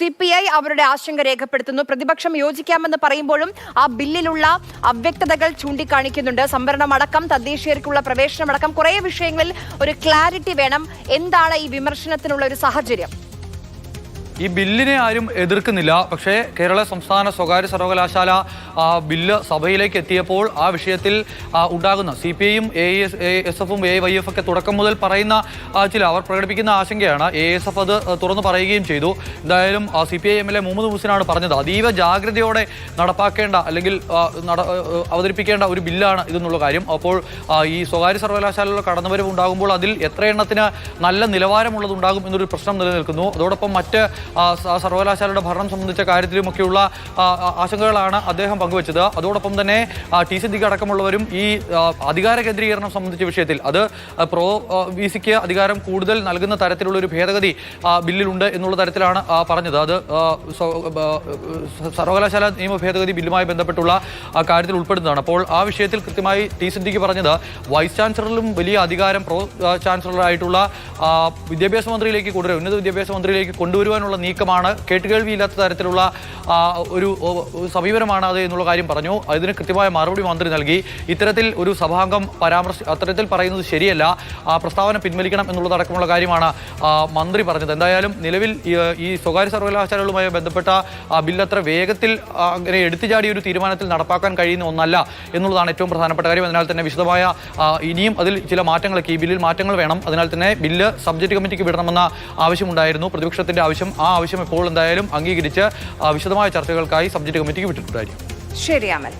CPI അവരുടെ ആശങ്ക രേഖപ്പെടുത്തുന്നു. പ്രതിപക്ഷം യോജിക്കാമെന്ന് പറയുമ്പോഴും ആ ബില്ലിലുള്ള അവ്യക്തതകൾ ചൂണ്ടിക്കാണിക്കുന്നുണ്ട്. സംവരണമടക്കം തദ്ദേശീയർക്കുള്ള പ്രവേശനമടക്കം കുറേ വിഷയങ്ങളിൽ ഒരു ക്ലാരിറ്റി വേണം. എന്താണ് ഈ വിമർശനത്തിനുള്ള ഒരു സാഹചര്യം? ഈ ബില്ലിനെ ആരും എതിർക്കുന്നില്ല. പക്ഷേ കേരള സംസ്ഥാന സ്വകാര്യ സർവകലാശാല ബില്ല് സഭയിലേക്ക് എത്തിയപ്പോൾ ആ വിഷയത്തിൽ ഉണ്ടാകുന്ന CPIയും ASFും AYF ഒക്കെ തുടക്കം മുതൽ പറയുന്ന അവർ പ്രകടിപ്പിക്കുന്ന ആശങ്കയാണ്. ASF അത് തുറന്നു പറയുകയും ചെയ്തു. എന്തായാലും CPI MLA മുഹമ്മദ് മുഹ്സിനാണ് പറഞ്ഞത് അതീവ ജാഗ്രതയോടെ നടപ്പാക്കേണ്ട അല്ലെങ്കിൽ അവതരിപ്പിക്കേണ്ട ഒരു ബില്ലാണ് ഇതെന്നുള്ള കാര്യം. അപ്പോൾ ഈ സ്വകാര്യ സർവകലാശാലകളുടെ കടന്നുവരവ് ഉണ്ടാകുമ്പോൾ അതിൽ എത്ര എണ്ണത്തിന് നല്ല നിലവാരമുള്ളതുണ്ടാകും എന്നൊരു പ്രശ്നം നിലനിൽക്കുന്നു. അതോടൊപ്പം മറ്റ് സർവകലാശാലയുടെ ഭരണം സംബന്ധിച്ച കാര്യത്തിലുമൊക്കെയുള്ള ആശങ്കകളാണ് അദ്ദേഹം പങ്കുവച്ചത്. അതോടൊപ്പം തന്നെ TCDക്ക് അടക്കമുള്ളവരും ഈ അധികാര കേന്ദ്രീകരണം സംബന്ധിച്ച വിഷയത്തിൽ അത് പ്രോ VCക്ക് അധികാരം കൂടുതൽ നൽകുന്ന തരത്തിലുള്ള ഒരു ഭേദഗതി ബില്ലിലുണ്ട് എന്നുള്ള തരത്തിലാണ് പറഞ്ഞത്. അത് സർവകലാശാല നിയമ ഭേദഗതി ബില്ലുമായി ബന്ധപ്പെട്ടുള്ള കാര്യത്തിൽ ഉൾപ്പെടുന്നതാണ്. അപ്പോൾ ആ വിഷയത്തിൽ കൃത്യമായി TCDക്ക് പറഞ്ഞത് വൈസ് ചാൻസലറിലും വലിയ അധികാരം പ്രോ ചാൻസലറായിട്ടുള്ള വിദ്യാഭ്യാസ മന്ത്രിയിലേക്ക് ഉന്നത വിദ്യാഭ്യാസ മന്ത്രിയിലേക്ക് കൊണ്ടുവരുവാനുള്ള നീക്കമാണ്. കേട്ടുകേൾവിയില്ലാത്ത തരത്തിലുള്ള ഒരു സമീപനമാണ് അത് എന്നുള്ള കാര്യം പറഞ്ഞു. അതിന് കൃത്യമായ മറുപടി മന്ത്രി നൽകി. ഇത്തരത്തിൽ ഒരു സഭാംഗം അത്തരത്തിൽ പറയുന്നത് ശരിയല്ല, പ്രസ്താവന പിൻവലിക്കണം എന്നുള്ളതടക്കമുള്ള കാര്യമാണ് മന്ത്രി പറഞ്ഞത്. എന്തായാലും നിലവിൽ ഈ സ്വകാര്യ സർവകലാശാലകളുമായി ബന്ധപ്പെട്ട ബില്ല് അത്ര വേഗത്തിൽ അങ്ങനെ എടുത്തുചാടിയ ഒരു തീരുമാനത്തിൽ നടപ്പാക്കാൻ കഴിയുന്ന ഒന്നല്ല എന്നുള്ളതാണ് ഏറ്റവും പ്രധാനപ്പെട്ട കാര്യം. അതിനാൽ തന്നെ വിശദമായ ഇനിയും അതിൽ ചില മാറ്റങ്ങളൊക്കെ ഈ ബില്ലിൽ മാറ്റങ്ങൾ വേണം. അതിനാൽ തന്നെ ബില്ല് സബ്ജക്ട് കമ്മിറ്റിക്ക് വിടണമെന്ന ആവശ്യമുണ്ടായിരുന്നു. പ്രതിപക്ഷത്തിന്റെ ആവശ്യം ഇപ്പോൾ എന്തായാലും അംഗീകരിച്ച് വിശദമായ ചർച്ചകൾക്കായി സബ്ജക്ട് കമ്മിറ്റിക്ക് വിട്ടിട്ടുണ്ടായിരിക്കും. ശരി അമൽ.